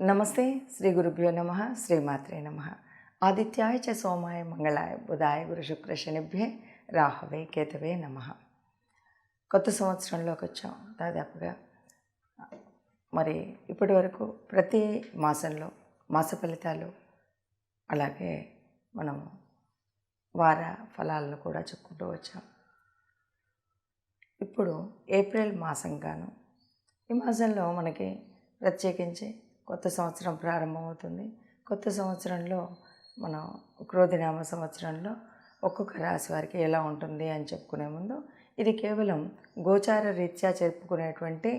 నమస్తే. శ్రీ గురుభ్యో నమ. శ్రీమాత్రే నమ. ఆదిత్యాయ చ సోమాయ మంగళాయ బుధాయ గురు శుక్ర శనిభ్యే రాహవే కేతవే నమ. కొత్త సంవత్సరంలోకి వచ్చాం దాదాపుగా. మరి ఇప్పటి వరకు ప్రతి మాసంలో మాస ఫలితాలు, అలాగే మనం వార ఫలాలను కూడా చెప్పుకుంటూ వచ్చాం. ఇప్పుడు ఏప్రిల్ మాసంగాను, ఈ మాసంలో మనకి ప్రత్యేకించి కొత్త సంవత్సరం ప్రారంభమవుతుంది. కొత్త సంవత్సరంలో మనం క్రోధినామ సంవత్సరంలో ఒక్కొక్క రాశి వారికి ఎలా ఉంటుంది అని చెప్పుకునే ముందు, ఇది కేవలం గోచార రీత్యా చెప్పుకునేటువంటి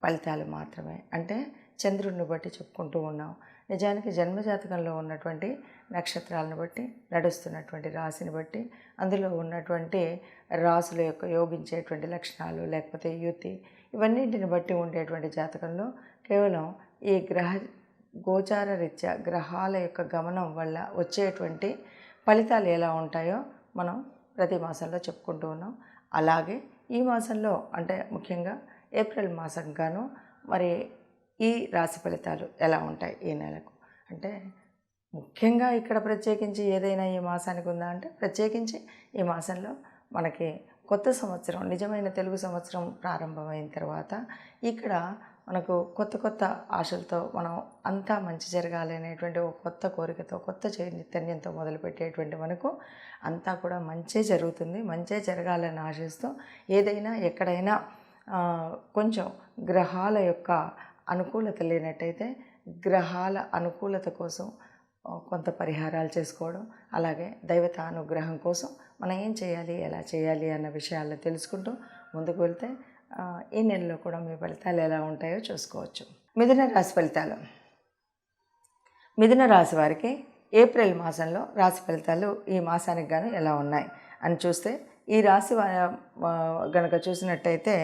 ఫలితాలు మాత్రమే. అంటే చంద్రుడిని బట్టి చెప్పుకుంటూ ఉన్నాం. నిజానికి జన్మజాతకంలో ఉన్నటువంటి నక్షత్రాలను బట్టి, నడుస్తున్నటువంటి రాశిని బట్టి, అందులో ఉన్నటువంటి రాసుల యొక్క యోగించేటువంటి లక్షణాలు, లేకపోతే యుతి, ఇవన్నింటిని బట్టి ఉండేటువంటి జాతకంలో కేవలం ఈ గోచార రీత్యా గ్రహాల యొక్క గమనం వల్ల వచ్చేటువంటి ఫలితాలు ఎలా ఉంటాయో మనం ప్రతి మాసంలో చెప్పుకుంటూ ఉన్నాం. అలాగే ఈ మాసంలో, అంటే ముఖ్యంగా ఏప్రిల్ మాసంగాను మరి ఈ రాశి ఫలితాలు ఎలా ఉంటాయి ఈ నెలకు, అంటే ముఖ్యంగా ఇక్కడ ప్రత్యేకించి ఏదైనా ఈ మాసానికి ఉందా అంటే, ప్రత్యేకించి ఈ మాసంలో మనకి కొత్త సంవత్సరం, నిజమైన తెలుగు సంవత్సరం ప్రారంభమైన తర్వాత ఇక్కడ మనకు కొత్త కొత్త ఆశలతో మనం అంతా మంచి జరగాలి అనేటువంటి ఒక కొత్త కోరికతో, కొత్త చైతన్యంతో మొదలుపెట్టేటువంటి మనకు అంతా కూడా మంచే జరుగుతుంది. మంచే జరగాలని ఆశిస్తూ ఏదైనా ఎక్కడైనా కొంచెం గ్రహాల యొక్క అనుకూలత లేనట్టయితే గ్రహాల అనుకూలత కోసం కొంత పరిహారాలు చేసుకోవడం, అలాగే దైవత అనుగ్రహం కోసం మనం ఏం చేయాలి, ఎలా చేయాలి అన్న విషయాలను తెలుసుకుంటూ ముందుకు వెళ్తే ఈ నెలలో కూడా మీ ఫలితాలు ఎలా ఉంటాయో చూసుకోవచ్చు. మిథున రాశి ఫలితాలు. మిథున రాశి వారికి ఏప్రిల్ మాసంలో రాశి ఫలితాలు ఈ మాసానికి గాను ఎలా ఉన్నాయి అని చూస్తే, ఈ రాశి గనక చూసినట్టయితే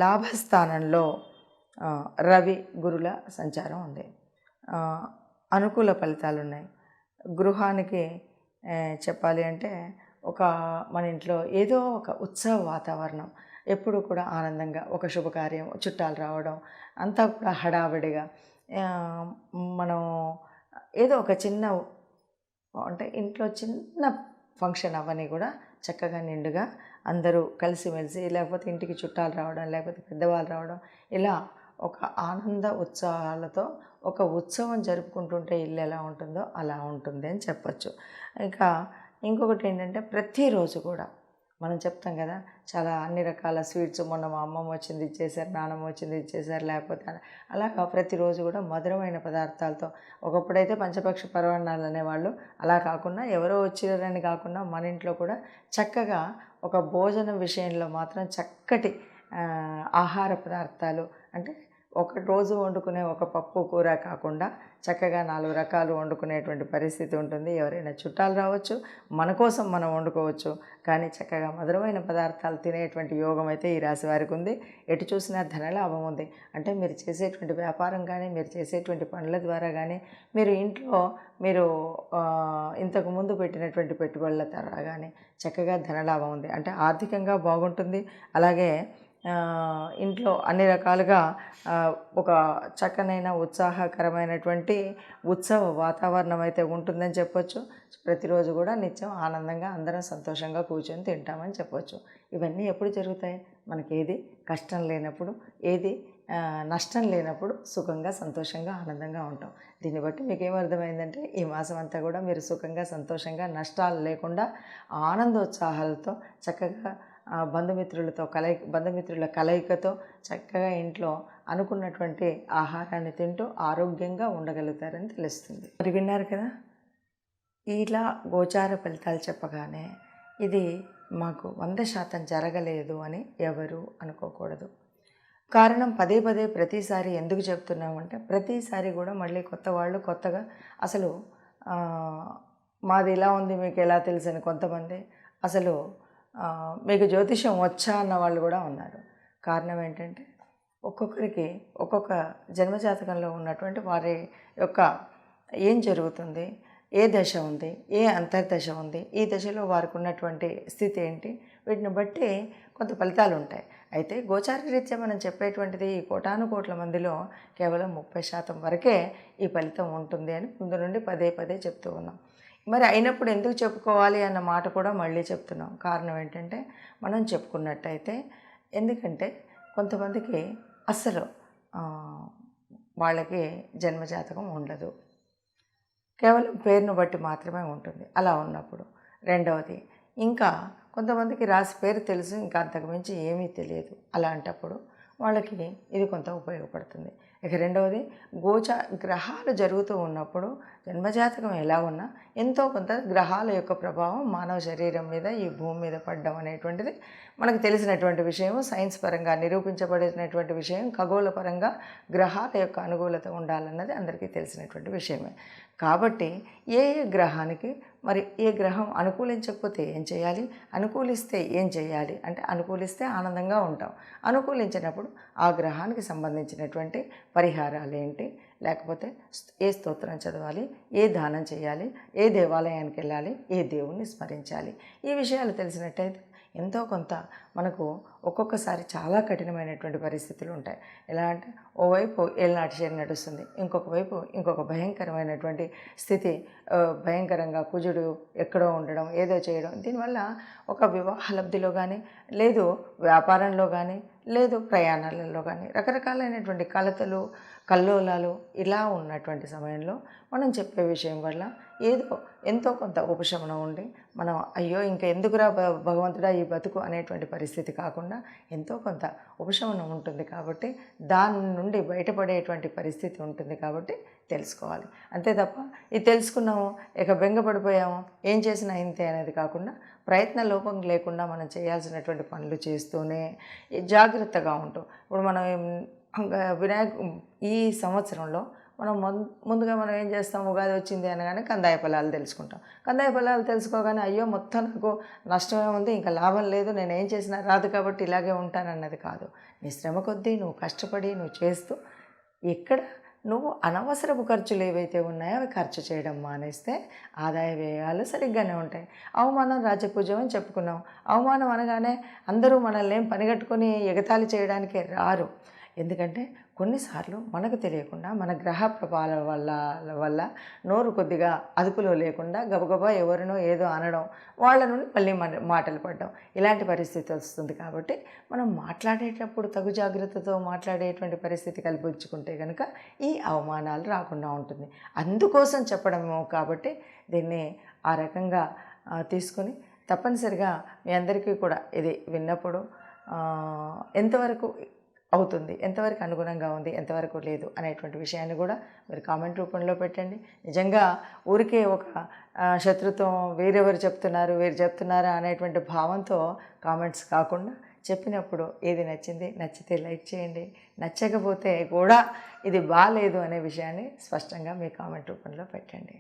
లాభస్థానంలో రవి గురుల సంచారం ఉంది. అనుకూల ఫలితాలు ఉన్నాయి. గృహానికి చెప్పాలి అంటే మన ఇంట్లో ఏదో ఒక ఉత్సవ వాతావరణం, ఎప్పుడు కూడా ఆనందంగా, ఒక శుభకార్యం, చుట్టాలు రావడం, అంతా కూడా హడావిడిగా, మనం ఏదో ఒక చిన్న, అంటే ఇంట్లో చిన్న ఫంక్షన్ అవన్నీ కూడా చక్కగా నిండుగా అందరూ కలిసిమెలిసి, లేకపోతే ఇంటికి చుట్టాలు రావడం, లేకపోతే పెద్దవాళ్ళు రావడం, ఇలా ఒక ఆనంద ఉత్సాహాలతో ఒక ఉత్సవం జరుపుకుంటుంటే ఇల్లు ఎలా ఉంటుందో అలా ఉంటుంది అని చెప్పచ్చు. ఇంకా ఇంకొకటి ఏంటంటే, ప్రతిరోజు కూడా మనం చెప్తాం కదా, చాలా అన్ని రకాల స్వీట్స్, మొన్న మా అమ్మమ్మ వచ్చింది ఇచ్చేసారు, నాన్నమ్మ వచ్చింది ఇచ్చేసారు, లేకపోతే అలాగా ప్రతిరోజు కూడా మధురమైన పదార్థాలతో, ఒకప్పుడైతే పంచపక్ష పరవాన్నాలు అనేవాళ్ళు, అలా కాకుండా ఎవరో వచ్చిరని కాకుండా మన ఇంట్లో కూడా చక్కగా ఒక భోజనం విషయంలో మాత్రం చక్కటి ఆహార పదార్థాలు, అంటే ఒక రోజు వండుకునే ఒక పప్పు కూర కాకుండా చక్కగా 4 రకాలు వండుకునేటువంటి పరిస్థితి ఉంటుంది. ఎవరైనా చుట్టాలు రావచ్చు, మన కోసం మనం వండుకోవచ్చు, కానీ చక్కగా మధురమైన పదార్థాలు తినేటువంటి యోగం అయితే ఈ రాశి వారికి ఉంది. ఎటు చూసినా ధనలాభం ఉంది. అంటే మీరు చేసేటువంటి వ్యాపారం కానీ, మీరు చేసేటువంటి పనుల ద్వారా కానీ, మీరు ఇంట్లో ఇంతకు ముందు పెట్టినటువంటి పెట్టుబడుల ద్వారా కానీ చక్కగా ధనలాభం ఉంది. అంటే ఆర్థికంగా బాగుంటుంది. అలాగే ఇంట్లో అన్ని రకాలుగా ఒక చక్కనైన ఉత్సాహకరమైనటువంటి ఉత్సవ వాతావరణం అయితే ఉంటుందని చెప్పొచ్చు. ప్రతిరోజు కూడా నిత్యం ఆనందంగా అందరం సంతోషంగా కూర్చొని తింటామని చెప్పొచ్చు. ఇవన్నీ ఎప్పుడు జరుగుతాయి? మనకి ఏది కష్టం లేనప్పుడు, ఏది నష్టం లేనప్పుడు సుఖంగా, సంతోషంగా, ఆనందంగా ఉంటాం. దీన్ని బట్టి మీకు ఏమర్థమైందంటే, ఈ మాసం అంతా కూడా మీరు సుఖంగా, సంతోషంగా, నష్టాలు లేకుండా ఆనందోత్సాహాలతో చక్కగా బంధుమిత్రుల కలయికతో చక్కగా ఇంట్లో అనుకున్నటువంటి ఆహారాన్ని తింటూ ఆరోగ్యంగా ఉండగలుగుతారని తెలుస్తుంది. మరి విన్నారు కదా, ఇలా గోచార ఫలితాలు చెప్పగానే ఇది మాకు 100% జరగలేదు అని ఎవరు అనుకోకూడదు. కారణం పదే పదే ప్రతిసారి ఎందుకు చెప్తున్నామంటే, ప్రతిసారి కూడా మళ్ళీ కొత్త వాళ్ళు కొత్తగా అసలు మాది ఇలా ఉంది మీకు ఎలా తెలుసు అని కొంతమంది, అసలు మీకు జ్యోతిషం వచ్చా అన్న వాళ్ళు కూడా ఉన్నారు. కారణం ఏంటంటే, ఒక్కొక్కరికి ఒక్కొక్క జన్మజాతకంలో ఉన్నటువంటి వారి యొక్క ఏం జరుగుతుంది, ఏ దశ ఉంది, ఏ అంతర్దశ ఉంది, ఈ దశలో వారికి ఉన్నటువంటి స్థితి ఏంటి, వీటిని బట్టి కొంత ఫలితాలు ఉంటాయి. అయితే గోచారరీత్యా మనం చెప్పేటువంటిది ఈ కోటాను కోట్ల మందిలో కేవలం 30% వరకే ఈ ఫలితం ఉంటుంది అని ముందు నుండి పదే పదే చెప్తూ ఉన్నాం. మరి అయినప్పుడు ఎందుకు చెప్పుకోవాలి అన్న మాట కూడా మళ్ళీ చెప్తున్నాం. కారణం ఏంటంటే మనం చెప్పుకున్నట్టయితే, ఎందుకంటే కొంతమందికి అస్సలు వాళ్ళకి జన్మజాతకం ఉండదు, కేవలం పేరును బట్టి మాత్రమే ఉంటుంది. అలా ఉన్నప్పుడు రెండవది, ఇంకా కొంతమందికి రాశి పేరు తెలుసు, ఇంకా అంతకుమించి ఏమీ తెలియదు. అలాంటప్పుడు వాళ్ళకి ఇది కొంత ఉపయోగపడుతుంది. ఇక రెండవది, గ్రహాలు జరుగుతూ ఉన్నప్పుడు జన్మజాతకం ఎలా ఉన్నా ఎంతో కొంత గ్రహాల యొక్క ప్రభావం మానవ శరీరం మీద, ఈ భూమి మీద పడడం అనేటువంటిది మనకు తెలిసినటువంటి విషయం, సైన్స్ పరంగా నిరూపించబడినటువంటి విషయం. ఖగోళ పరంగా గ్రహాల యొక్క అనుకూలత ఉండాలన్నది అందరికీ తెలిసినటువంటి విషయమే. కాబట్టి ఏ ఏ గ్రహానికి మరి ఏ గ్రహం అనుకూలించకపోతే ఏం చేయాలి, అనుకూలిస్తే ఏం చేయాలి అంటే, అనుకూలిస్తే ఆనందంగా ఉంటాం, అనుకూలించినప్పుడు ఆ గ్రహానికి సంబంధించినటువంటి పరిహారాలు ఏంటి, లేకపోతే ఏ స్తోత్రం చదవాలి, ఏ దానం చేయాలి, ఏ దేవాలయానికి వెళ్ళాలి, ఏ దేవుణ్ణి స్మరించాలి, ఈ విషయాలు తెలిసినట్టయితే ఎంతో కొంత మనకు ఒక్కొక్కసారి చాలా కఠినమైనటువంటి పరిస్థితులు ఉంటాయి. ఎలా అంటే, ఓవైపు ఏళ్ళనాటి శని నడుస్తుంది, ఇంకొక వైపు ఇంకొక భయంకరమైనటువంటి స్థితి, భయంకరంగా కుజుడు ఎక్కడో ఉండడం, ఏదో చేయడం. దీనివల్ల ఒక వివాహ లబ్ధిలో కానీ, లేదు వ్యాపారంలో కానీ, లేదు ప్రయాణాలలో కానీ రకరకాలైనటువంటి కలతలు, కల్లోలాలు ఇలా ఉన్నటువంటి సమయంలో మనం చెప్పే విషయం వల్ల ఏదో ఎంతో కొంత ఉపశమనం ఉండి, మనం అయ్యో ఇంకా ఎందుకురా భగవంతుడా ఈ బతుకు అనేటువంటి పరిస్థితి కాకుండా ఎంతో కొంత ఉపశమనం ఉంటుంది. కాబట్టి దాని నుండి బయటపడేటువంటి పరిస్థితి ఉంటుంది. కాబట్టి తెలుసుకోవాలి, అంతే తప్ప ఇది తెలుసుకున్నాము ఇక బెంగపడిపోయాము ఏం చేసినా ఇంతే అనేది కాకుండా, ప్రయత్న లోపం లేకుండా మనం చేయాల్సినటువంటి పనులు చేస్తూనే జాగ్రత్తగా ఉంటాం. ఇప్పుడు మనం ఈ సంవత్సరంలో మనం ముందుగా మనం ఏం చేస్తాం, ఉగాది వచ్చింది అనగానే కందాయ ఫలాలు తెలుసుకుంటాం. కందాయ ఫలాలు తెలుసుకోగానే అయ్యో మొత్తం నాకు నష్టమే ఉంది, ఇంకా లాభం లేదు, నేను ఏం చేసినా రాదు కాబట్టి ఇలాగే ఉంటానన్నది కాదు. నీ శ్రమ కొద్దీ నువ్వు కష్టపడి నువ్వు చేస్తూ, ఎక్కడ నువ్వు అనవసరపు ఖర్చులు ఏవైతే ఉన్నాయో అవి ఖర్చు చేయడం మానేస్తే ఆదాయ వ్యయాలు సరిగ్గానే ఉంటాయి. అవమానం రాజపూజ్యం అని చెప్పుకున్నాం. అవమానం అనగానే అందరూ మనల్ని ఏం పనిగట్టుకొని ఎగతాళి చేయడానికే రారు. ఎందుకంటే కొన్నిసార్లు మనకు తెలియకుండా మన గ్రహ ప్రభావాల వల్ల నోరు కొద్దిగా అదుపులో లేకుండా గబగబా ఎవరినో ఏదో అనడం, వాళ్ళ నుండి మళ్ళీ మాటలు పడడం, ఇలాంటి పరిస్థితి వస్తుంది. కాబట్టి మనం మాట్లాడేటప్పుడు తగు జాగ్రత్తతో మాట్లాడేటువంటి పరిస్థితి కల్పించుకుంటే కనుక ఈ అవమానాలు రాకుండా ఉంటుంది. అందుకోసం చెప్పడము. కాబట్టి దీన్ని ఆ రకంగా తీసుకొని తప్పనిసరిగా మీ అందరికీ కూడా ఇది విన్నప్పుడు ఎంతవరకు అవుతుంది, ఎంతవరకు అనుగుణంగా ఉంది, ఎంతవరకు లేదు అనేటువంటి విషయాన్ని కూడా మీరు కామెంట్ రూపంలో పెట్టండి. నిజంగా ఊరికే ఒక శత్రుత్వం వీరెవరు చెప్తున్నారు వీరు చెప్తున్నారా అనేటువంటి భావంతో కామెంట్స్ కాకుండా, చెప్పినప్పుడు ఏది నచ్చింది, నచ్చితే లైక్ చేయండి, నచ్చకపోతే కూడా ఇది బాలేదు అనే విషయాన్ని స్పష్టంగా మీ కామెంట్ రూపంలో పెట్టండి.